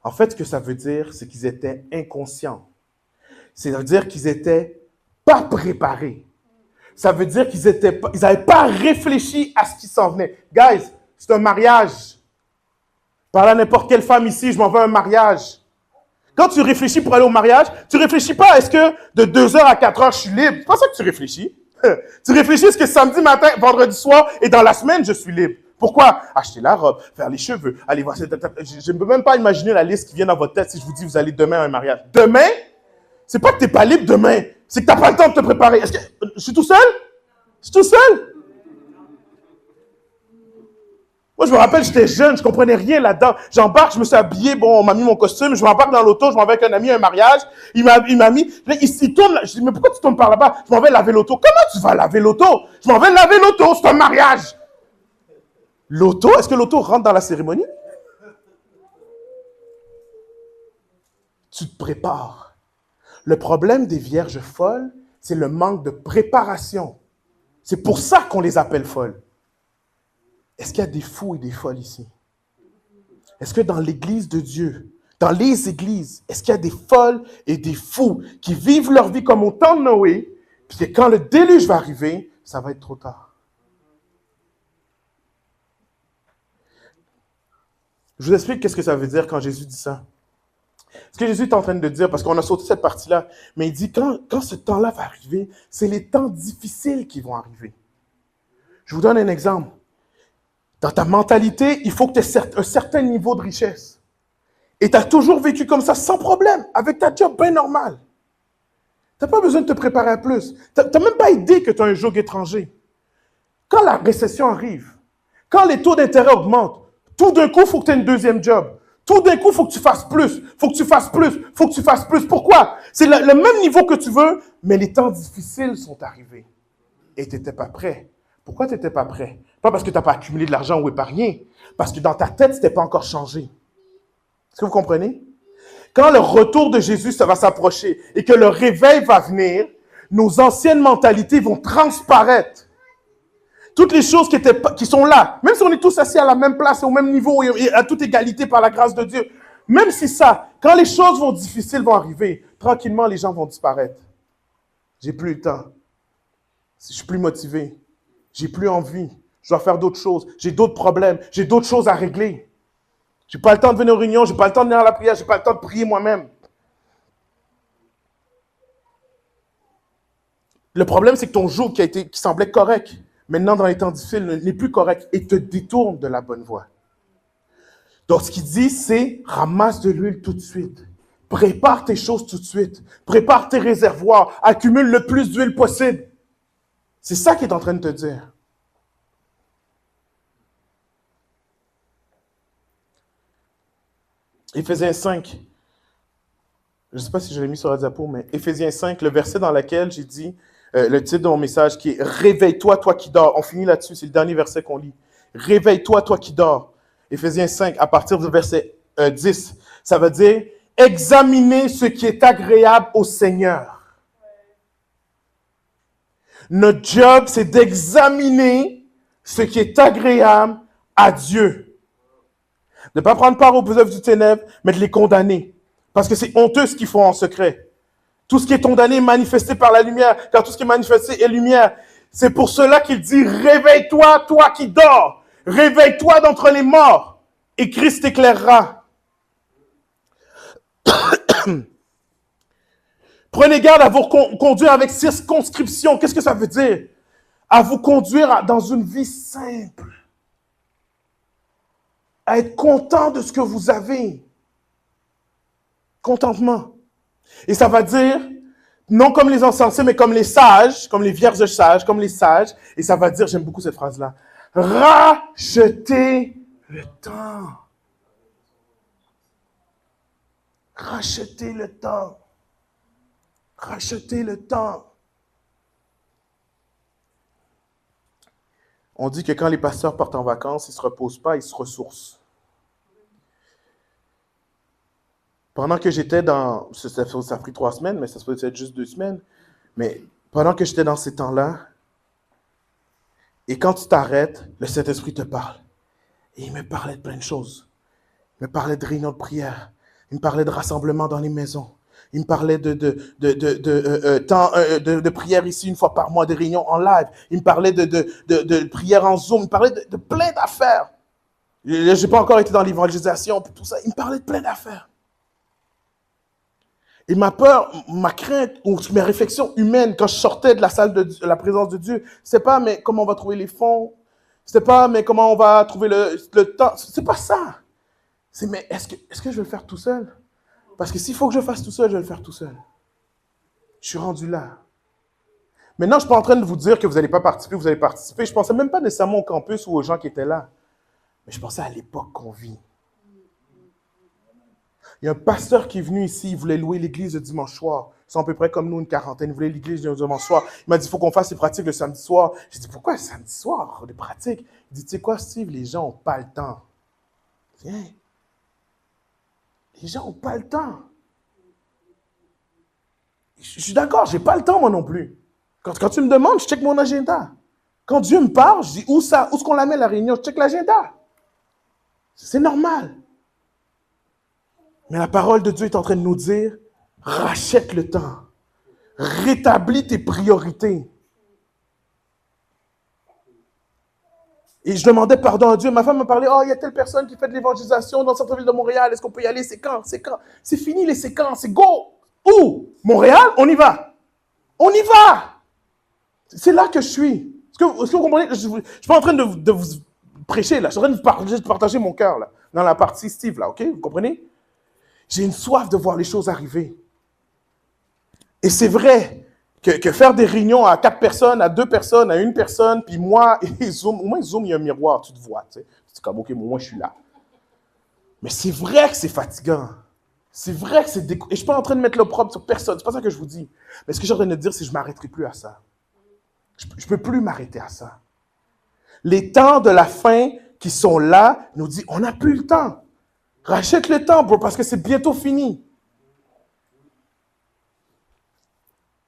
Speaker 1: En fait, ce que ça veut dire, c'est qu'ils étaient inconscients. Ça veut dire qu'ils n'étaient pas préparés. Ça veut dire qu'ils n'avaient pas réfléchi à ce qui s'en venait. Guys, c'est un mariage. Parle à n'importe quelle femme ici, je m'en vais à un mariage. Quand tu réfléchis pour aller au mariage, tu ne réfléchis pas à est-ce que de 2h à 4h, je suis libre. C'est pas ça que tu réfléchis. Tu réfléchis à ce que samedi matin, vendredi soir et dans la semaine, je suis libre. Pourquoi? Acheter la robe, faire les cheveux, aller voir... Je ne peux même pas imaginer la liste qui vient dans votre tête si je vous dis vous allez demain à un mariage. Demain, c'est pas que tu n'es pas libre demain, c'est que tu n'as pas le temps de te préparer. Est-ce que je suis tout seul? Je suis tout seul? Moi, je me rappelle, j'étais jeune, je comprenais rien là-dedans. J'embarque, je me suis habillé, bon, on m'a mis mon costume, je m'embarque dans l'auto, je m'en vais avec un ami à un mariage. Il m'a mis, là, il tourne, là, je dis, mais pourquoi tu tournes par là-bas? Je m'en vais laver l'auto. Comment tu vas laver l'auto? Je m'en vais laver l'auto, c'est un mariage. L'auto? Est-ce que l'auto rentre dans la cérémonie? Tu te prépares. Le problème des vierges folles, c'est le manque de préparation. C'est pour ça qu'on les appelle folles. Est-ce qu'il y a des fous et des folles ici? Est-ce que dans l'Église de Dieu, dans les églises, est-ce qu'il y a des folles et des fous qui vivent leur vie comme au temps de Noé, puis que quand le déluge va arriver, ça va être trop tard? Je vous explique qu'est-ce que ça veut dire quand Jésus dit ça. Ce que Jésus est en train de dire, parce qu'on a sauté cette partie-là, mais il dit quand ce temps-là va arriver, c'est les temps difficiles qui vont arriver. Je vous donne un exemple. Dans ta mentalité, il faut que tu aies un certain niveau de richesse. Et tu as toujours vécu comme ça, sans problème, avec ta job bien normale. Tu n'as pas besoin de te préparer à plus. Tu n'as même pas idée que tu as un joug étranger. Quand la récession arrive, quand les taux d'intérêt augmentent, tout d'un coup, il faut que tu aies une deuxième job. Tout d'un coup, il faut que tu fasses plus. Il faut que tu fasses plus. Il faut que tu fasses plus. Pourquoi? C'est le même niveau que tu veux, mais les temps difficiles sont arrivés. Et tu n'étais pas prêt. Pourquoi tu n'étais pas prêt? Pas parce que tu n'as pas accumulé de l'argent ou épargné. Parce que dans ta tête, ce n'était pas encore changé. Est-ce que vous comprenez? Quand le retour de Jésus ça va s'approcher et que le réveil va venir, nos anciennes mentalités vont transparaître. Toutes les choses qui sont là, même si on est tous assis à la même place, au même niveau, et à toute égalité par la grâce de Dieu, même si ça, quand les choses difficiles vont arriver, tranquillement, les gens vont disparaître. J'ai plus le temps. Je suis plus motivé. J'ai plus envie. Je dois faire d'autres choses. J'ai d'autres problèmes. J'ai d'autres choses à régler. J'ai pas le temps de venir aux réunions. J'ai pas le temps de venir à la prière. J'ai pas le temps de prier moi-même. Le problème, c'est que ton jour qui semblait correct, maintenant, dans les temps difficiles, n'est plus correct et te détourne de la bonne voie. Donc, ce qu'il dit, c'est ramasse de l'huile tout de suite. Prépare tes choses tout de suite. Prépare tes réservoirs. Accumule le plus d'huile possible. C'est ça qu'il est en train de te dire. Éphésiens 5. Je ne sais pas si je l'ai mis sur la diapo, mais Éphésiens 5, le verset dans lequel j'ai dit, le titre de mon message qui est « Réveille-toi, toi qui dors ». On finit là-dessus, c'est le dernier verset qu'on lit. « Réveille-toi, toi qui dors ». Éphésiens 5, à partir du verset 10, ça veut dire « Examinez ce qui est agréable au Seigneur ». Notre job, c'est d'examiner ce qui est agréable à Dieu. De ne pas prendre part aux œuvres du ténèbre, mais de les condamner. Parce que c'est honteux ce qu'ils font en secret. Tout ce qui est condamné est manifesté par la lumière, car tout ce qui est manifesté est lumière. C'est pour cela qu'il dit, réveille-toi, toi qui dors. Réveille-toi d'entre les morts, et Christ t'éclairera. Prenez garde à vous conduire avec circonscription. Qu'est-ce que ça veut dire? À vous conduire dans une vie simple. À être content de ce que vous avez. Contentement. Et ça va dire, non comme les insensés, mais comme les sages, comme les vierges sages, comme les sages. Et ça va dire, j'aime beaucoup cette phrase-là, rachetez le temps. Rachetez le temps. Rachetez le temps. On dit que quand les pasteurs partent en vacances, ils ne se reposent pas, ils se ressourcent. Pendant que j'étais dans... Ça a pris 3 semaines, mais ça se peut être juste 2 semaines. Mais pendant que j'étais dans ces temps-là, et quand tu t'arrêtes, le Saint-Esprit te parle. Et il me parlait de plein de choses. Il me parlait de réunions de prière. Il me parlait de rassemblements dans les maisons. Il me parlait de prière ici 1 fois par mois, des réunions en live. Il me parlait de prière en Zoom. Il me parlait de plein d'affaires. Je n'ai pas encore été dans l'évangélisation, tout ça. Il me parlait de plein d'affaires. Et ma peur, ma crainte, ou mes réflexions humaines, quand je sortais de la salle de la présence de Dieu, c'est pas, mais comment on va trouver les fonds? C'est pas, mais comment on va trouver le temps? C'est pas ça. C'est, mais est-ce que je vais le faire tout seul? Parce que s'il faut que je fasse tout seul, je vais le faire tout seul. Je suis rendu là. Maintenant, je ne suis pas en train de vous dire que vous n'allez pas participer, vous allez participer. Je ne pensais même pas nécessairement au campus ou aux gens qui étaient là. Mais je pensais à l'époque qu'on vit. Il y a un pasteur qui est venu ici, il voulait louer l'église le dimanche soir. Ils sont à peu près comme nous, une quarantaine. Il voulait l'église le dimanche soir. Il m'a dit, il faut qu'on fasse les pratiques le samedi soir. J'ai dit, pourquoi le samedi soir, les pratiques? Il dit, tu sais quoi, Steve, les gens n'ont pas le temps. Viens. Les gens n'ont pas le temps. Je suis d'accord, je n'ai pas le temps moi non plus. Quand tu me demandes, je check mon agenda. Quand Dieu me parle, je dis, où est-ce qu'on la met la réunion? Je check l'agenda. C'est normal. Mais la parole de Dieu est en train de nous dire, rachète le temps. Rétablis tes priorités. Et je demandais pardon à Dieu. Ma femme me parlait, oh, il y a telle personne qui fait de l'évangélisation dans le centre-ville de Montréal. Est-ce qu'on peut y aller? C'est quand? C'est quand? C'est fini les séquences. C'est go! Où? Montréal? On y va. On y va! C'est là que je suis. Est-ce que vous comprenez? Je ne suis pas en train de vous prêcher, là. Je suis en train de partager mon cœur, là. Dans la partie Steve, là, OK? Vous comprenez? J'ai une soif de voir les choses arriver. Et c'est vrai que faire des réunions à 4 personnes, à 2 personnes, à 1 personne, puis moi, et Zoom, au moins Zoom, il y a un miroir, tu te vois. Tu sais. C'est comme, OK, moi, je suis là. Mais c'est vrai que c'est fatigant. C'est vrai que c'est Et je ne suis pas en train de mettre l'opprobre sur personne. C'est pas ça que je vous dis. Mais ce que j'ai en train de dire, c'est que je ne m'arrêterai plus à ça. Je ne peux plus m'arrêter à ça. Les temps de la fin qui sont là nous disent, on n'a plus le temps. Rachète le temps, bro, parce que c'est bientôt fini.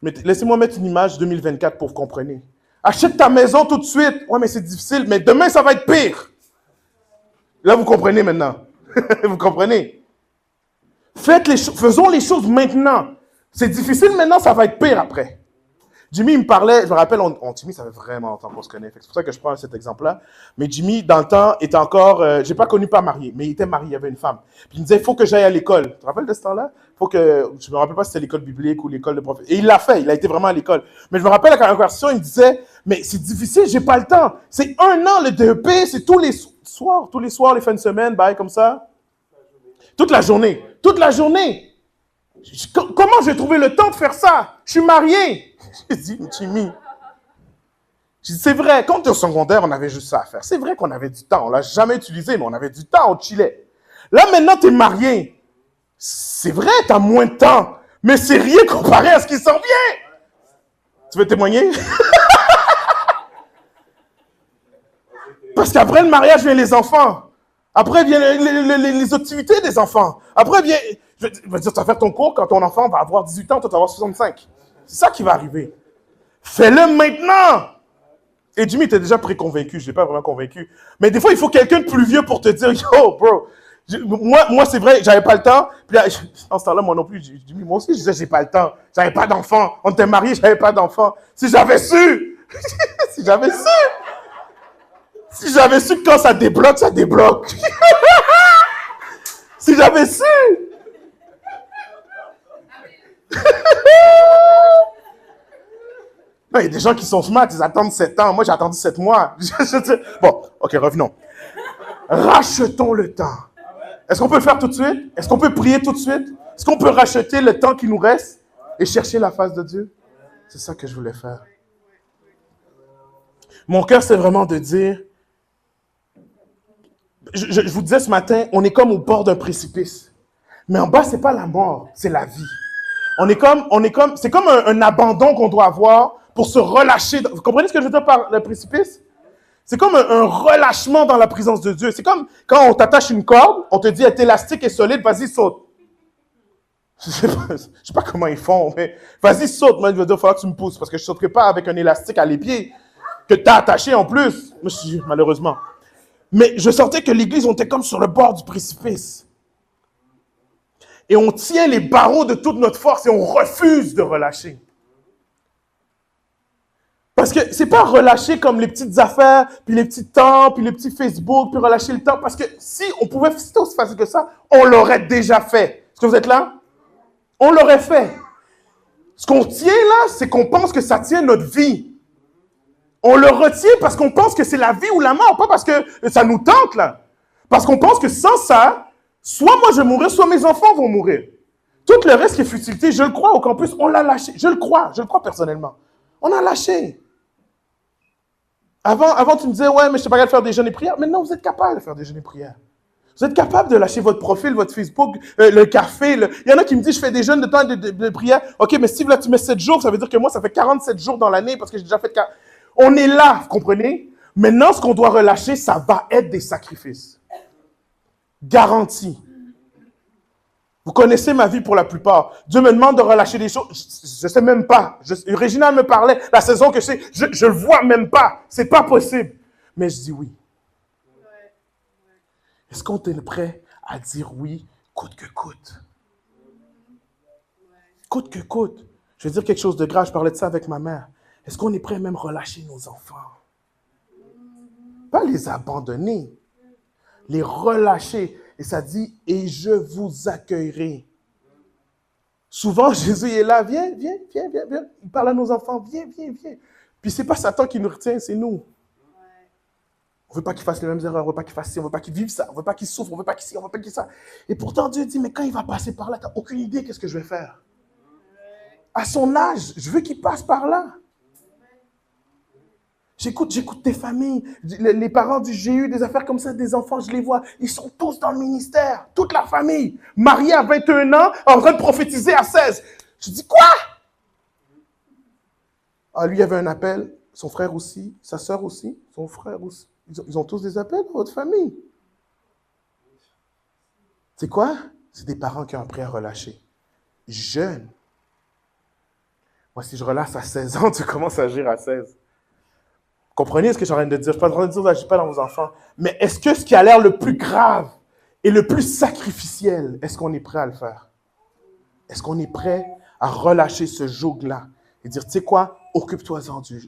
Speaker 1: Laissez-moi mettre une image 2024 pour que vous compreniez. Achète ta maison tout de suite. Ouais, mais c'est difficile. Mais demain, ça va être pire. Là, vous comprenez maintenant. Vous comprenez? Faisons les choses maintenant. C'est difficile maintenant, ça va être pire après. Jimmy, il me parlait, je me rappelle, Jimmy, ça fait vraiment longtemps qu'on se connaît. C'est pour ça que je prends cet exemple-là. Mais Jimmy, dans le temps, était encore, j'ai pas connu pas marié, mais il était marié, il avait une femme. Puis il me disait, il faut que j'aille à l'école. Tu te rappelles de ce temps-là? Je me rappelle pas si c'était l'école biblique ou l'école de prophète. Et il l'a fait, il a été vraiment à l'école. Mais je me rappelle, à la conversation, il me disait, mais c'est difficile, j'ai pas le temps. C'est 1 an, le DEP, c'est tous les soirs, les fins de semaine, comme ça. Toute la journée. Comment j'ai trouvé le temps de faire ça? Je suis marié. J'ai dit, Jimmy. J'ai dit, c'est vrai, quand on était au secondaire, on avait juste ça à faire. C'est vrai qu'on avait du temps. On ne l'a jamais utilisé, mais on avait du temps, on chillait. Là, maintenant, tu es marié. C'est vrai, tu as moins de temps. Mais c'est rien comparé à ce qui s'en vient. Tu veux témoigner? Parce qu'après le mariage, viennent les enfants. Après, viennent les activités des enfants. Après, je veux dire, tu vas faire ton cours quand ton enfant va avoir 18 ans, toi, tu vas avoir 65. C'est ça qui va arriver. Fais-le maintenant. Et Jimmy était déjà préconvaincu, je ne l'ai pas vraiment convaincu. Mais des fois, il faut quelqu'un de plus vieux pour te dire, yo, bro, moi c'est vrai, j'avais pas le temps. Puis là, en ce temps-là, moi non plus, Jimmy, moi aussi, je disais, j'ai pas le temps. J'avais pas d'enfant. On était mariés, j'avais pas d'enfant. Si j'avais su, si j'avais su que quand ça débloque, ça débloque. Si j'avais su. Non, il y a des gens qui sont smart, ils attendent 7 ans. Moi, j'ai attendu 7 mois. Bon, ok, revenons. Rachetons le temps. Est-ce qu'on peut le faire tout de suite? Est-ce qu'on peut prier tout de suite? Est-ce qu'on peut racheter le temps qui nous reste et chercher la face de Dieu? C'est ça que je voulais faire. Mon cœur, c'est vraiment de dire, je vous disais ce matin, on est comme au bord d'un précipice. Mais en bas, c'est pas la mort, c'est la vie. C'est comme un abandon qu'on doit avoir pour se relâcher. Vous comprenez ce que je veux dire par le précipice? C'est comme un relâchement dans la présence de Dieu. C'est comme quand on t'attache une corde, on te dit, elle est élastique et solide, vas-y, saute. Je sais pas comment ils font, mais vas-y, saute. Moi, je veux dire, il faudra que tu me pousses parce que je ne sauterai pas avec un élastique à l'épied que tu as attaché en plus. Malheureusement. Mais je sentais que l'église, on était comme sur le bord du précipice. Et on tient les barreaux de toute notre force et on refuse de relâcher. Parce que c'est pas relâcher comme les petites affaires, puis les petits temps, puis les petits Facebook, puis relâcher le temps. Parce que si on pouvait, c'était aussi facile que ça, on l'aurait déjà fait. Est-ce que vous êtes là? On l'aurait fait. Ce qu'on tient là, c'est qu'on pense que ça tient notre vie. On le retient parce qu'on pense que c'est la vie ou la mort, pas parce que ça nous tente là. Parce qu'on pense que sans ça, soit moi je vais mourir, soit mes enfants vont mourir. Tout le reste qui est futilité, je le crois au campus, on l'a lâché. Je le crois personnellement. On a lâché. Avant, tu me disais, ouais, mais je ne suis pas capable de faire des jeûnes et prières. Maintenant, vous êtes capable de faire des jeûnes et prières. Vous êtes capable de lâcher votre profil, votre Facebook, le café. Il y en a qui me disent, je fais des jeûnes de temps de prière. OK, mais si là, tu mets 7 jours, ça veut dire que moi, ça fait 47 jours dans l'année parce que j'ai déjà fait... On est là, vous comprenez? Maintenant, ce qu'on doit relâcher, ça va être des sacrifices. Garanti. Vous connaissez ma vie pour la plupart. Dieu me demande de relâcher des choses. Je ne sais même pas. Régina me parlait la saison que je ne le vois même pas. Ce n'est pas possible. Mais je dis oui. Est-ce qu'on est prêt à dire oui, coûte que coûte? Coûte que coûte. Je vais dire quelque chose de grave. Je parlais de ça avec ma mère. Est-ce qu'on est prêt à même relâcher nos enfants? Pas les abandonner. Les relâcher. Et ça dit, et je vous accueillerai. Souvent, Jésus est là, viens. Il parle à nos enfants, viens. Puis c'est pas Satan qui nous retient, c'est nous. On ne veut pas qu'ils fassent les mêmes erreurs, on ne veut pas qu'ils fassent ci, on ne veut pas qu'ils vivent ça, on ne veut pas qu'ils souffrent, on ne veut pas qu'ils ci, on ne veut pas qu'ils ça. Et pourtant, Dieu dit, mais quand il va passer par là, tu n'as aucune idée qu'est-ce que je vais faire. À son âge, je veux qu'il passe par là. J'écoute tes familles, les parents du GU, des affaires comme ça, des enfants, je les vois, ils sont tous dans le ministère, toute la famille, mariés à 21 ans, en train de prophétiser à 16. Je dis, quoi? Ah, lui, il avait un appel, son frère aussi, sa sœur aussi, son frère aussi. Ils ont tous des appels dans votre famille. C'est quoi? C'est des parents qui ont appris à relâcher. Jeunes. Moi, si je relâche à 16 ans, tu commences à agir à 16. Comprenez ce que je suis en train de dire? Je ne suis pas en train de dire que n'agis pas dans vos enfants. Mais est-ce que ce qui a l'air le plus grave et le plus sacrificiel, est-ce qu'on est prêt à le faire? Est-ce qu'on est prêt à relâcher ce joug-là et dire, tu sais quoi? Occupe-toi-en, Dieu.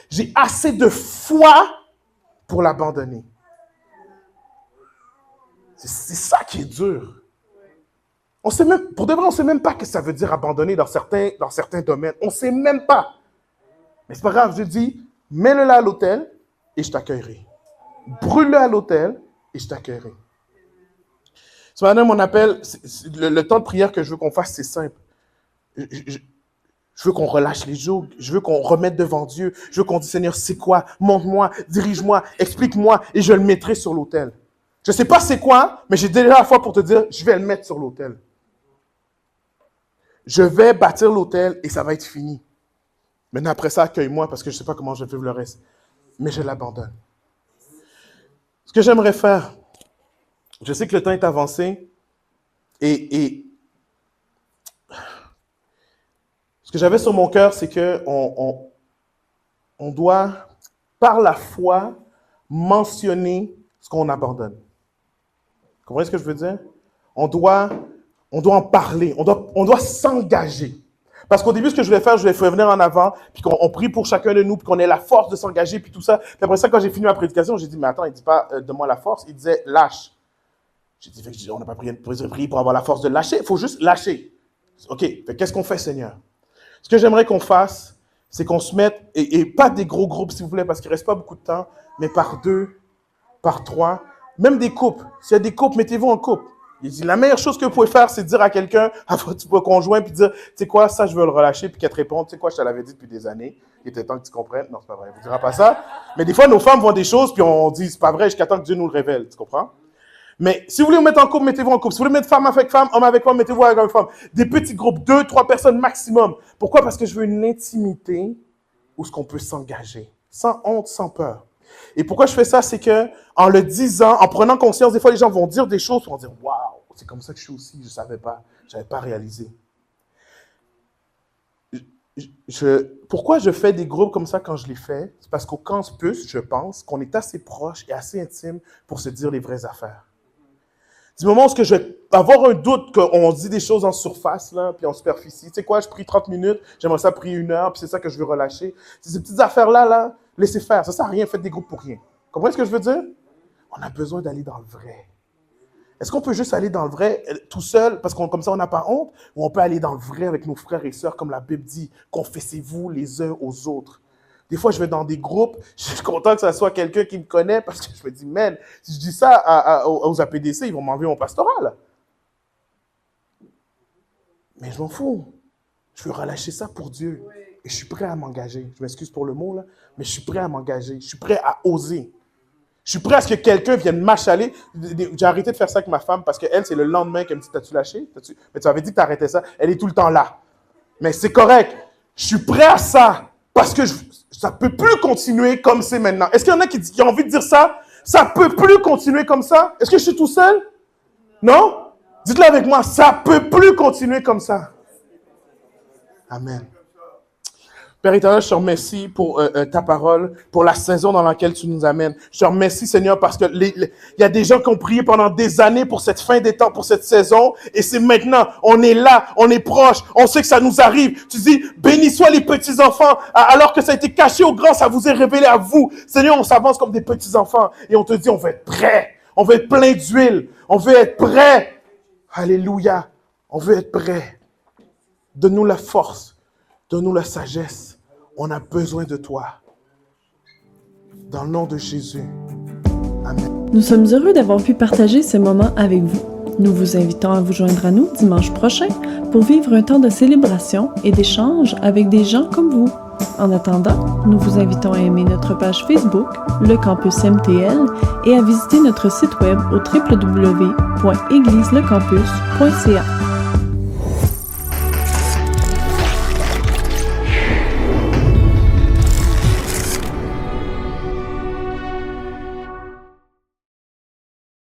Speaker 1: J'ai assez de foi pour l'abandonner. C'est ça qui est dur. On sait même, pour de vrai, on ne sait même pas ce que ça veut dire abandonner dans certains domaines. On ne sait même pas. Mais c'est pas grave, je dis, mets-le là à l'autel et je t'accueillerai. Brûle-le à l'autel et je t'accueillerai. Ce matin, mon appel, le temps de prière que je veux qu'on fasse, c'est simple. Je veux qu'on relâche les jougs. Je veux qu'on remette devant Dieu. Je veux qu'on dise, Seigneur, c'est quoi? Montre-moi, dirige-moi, explique-moi et je le mettrai sur l'autel. Je ne sais pas c'est quoi, mais j'ai déjà la foi pour te dire, je vais le mettre sur l'autel. Je vais bâtir l'autel et ça va être fini. Maintenant, après ça, accueille-moi parce que je ne sais pas comment je vais vivre le reste. Mais je l'abandonne. Ce que j'aimerais faire, je sais que le temps est avancé et ce que j'avais sur mon cœur, c'est qu'on doit, par la foi, mentionner ce qu'on abandonne. Vous comprenez ce que je veux dire? On doit en parler, on doit s'engager. Parce qu'au début, ce que je voulais faire venir en avant, puis qu'on prie pour chacun de nous, puis qu'on ait la force de s'engager, puis tout ça. Puis après ça, quand j'ai fini ma prédication, j'ai dit, mais attends, il ne dit pas donne-moi la force, il disait lâche. J'ai dit, on n'a pas prié pour avoir la force de lâcher, il faut juste lâcher. OK, qu'est-ce qu'on fait, Seigneur? Ce que j'aimerais qu'on fasse, c'est qu'on se mette, et pas des gros groupes, s'il vous plaît, parce qu'il ne reste pas beaucoup de temps, mais par 2, par 3, même des couples. S'il y a des couples, mettez-vous en couple. Il dit, la meilleure chose que vous pouvez faire, c'est de dire à quelqu'un, à votre conjoint, puis dire, tu sais quoi, ça, je veux le relâcher, puis qu'elle te réponde, tu sais quoi, je te l'avais dit depuis des années, il était temps que tu comprennes. Non, c'est pas vrai, il ne vous dira pas ça. Mais des fois, nos femmes voient des choses, puis on dit, c'est pas vrai, jusqu'à temps que Dieu nous le révèle, tu comprends? Mais si vous voulez vous mettre en couple, mettez-vous en couple. Si vous voulez mettre femme avec femme, homme avec homme, mettez-vous avec femme. Des petits groupes, 2, 3 personnes maximum. Pourquoi? Parce que je veux une intimité où ce qu'on peut s'engager, sans honte, sans peur. Et pourquoi je fais ça, c'est que en le disant, en prenant conscience, des fois les gens vont dire des choses, vont dire « Waouh, c'est comme ça que je suis aussi, je ne savais pas, je n'avais pas réalisé. » Pourquoi je fais des groupes comme ça quand je les fais? C'est parce qu'au campus, je pense qu'on est assez proche et assez intime pour se dire les vraies affaires. Du moment où je vais avoir un doute qu'on dit des choses en surface, là, puis en superficie. Tu sais quoi, je prie 30 minutes, j'aimerais ça prier 1 heure, puis c'est ça que je veux relâcher. Ces petites affaires-là, laissez faire. Ça ne sert à rien, faites des groupes pour rien. Comprenez ce que je veux dire? On a besoin d'aller dans le vrai. Est-ce qu'on peut juste aller dans le vrai tout seul, parce que comme ça, on n'a pas honte, ou on peut aller dans le vrai avec nos frères et sœurs, comme la Bible dit, confessez-vous les uns aux autres. Des fois, je vais dans des groupes, je suis content que ça soit quelqu'un qui me connaît, parce que je me dis, man, si je dis ça aux APDC, ils vont m'enlever mon pastoral. Mais je m'en fous. Je veux relâcher ça pour Dieu. Et je suis prêt à m'engager. Je m'excuse pour le mot, là, mais je suis prêt à m'engager. Je suis prêt à oser. Je suis prêt à ce que quelqu'un vienne m'achaler. J'ai arrêté de faire ça avec ma femme, parce qu'elle, c'est le lendemain qu'elle me dit, t'as-tu lâché? Mais tu avais dit que t'arrêtais ça. Elle est tout le temps là. Mais c'est correct. Je suis prêt à ça, parce que ça ne peut plus continuer comme c'est maintenant. Est-ce qu'il y en a qui ont envie de dire ça? Ça ne peut plus continuer comme ça? Est-ce que je suis tout seul? Non? Dites-le avec moi. Ça ne peut plus continuer comme ça. Amen. Père éternel, je te remercie pour ta parole, pour la saison dans laquelle tu nous amènes. Je te remercie, Seigneur, parce que il y a des gens qui ont prié pendant des années pour cette fin des temps, pour cette saison, et c'est maintenant. On est là, on est proche, on sait que ça nous arrive. Tu dis, bénis soient les petits-enfants, alors que ça a été caché aux grands, ça vous est révélé à vous. Seigneur, on s'avance comme des petits-enfants, et on te dit, on veut être prêts, on veut être plein d'huile, on veut être prêts. Alléluia, on veut être prêts. Donne-nous la force, donne-nous la sagesse. On a besoin de toi. Dans le nom de Jésus. Amen.
Speaker 2: Nous sommes heureux d'avoir pu partager ce moment avec vous. Nous vous invitons à vous joindre à nous dimanche prochain pour vivre un temps de célébration et d'échange avec des gens comme vous. En attendant, nous vous invitons à aimer notre page Facebook, le Campus MTL, et à visiter notre site web au www.égliseLecampus.ca.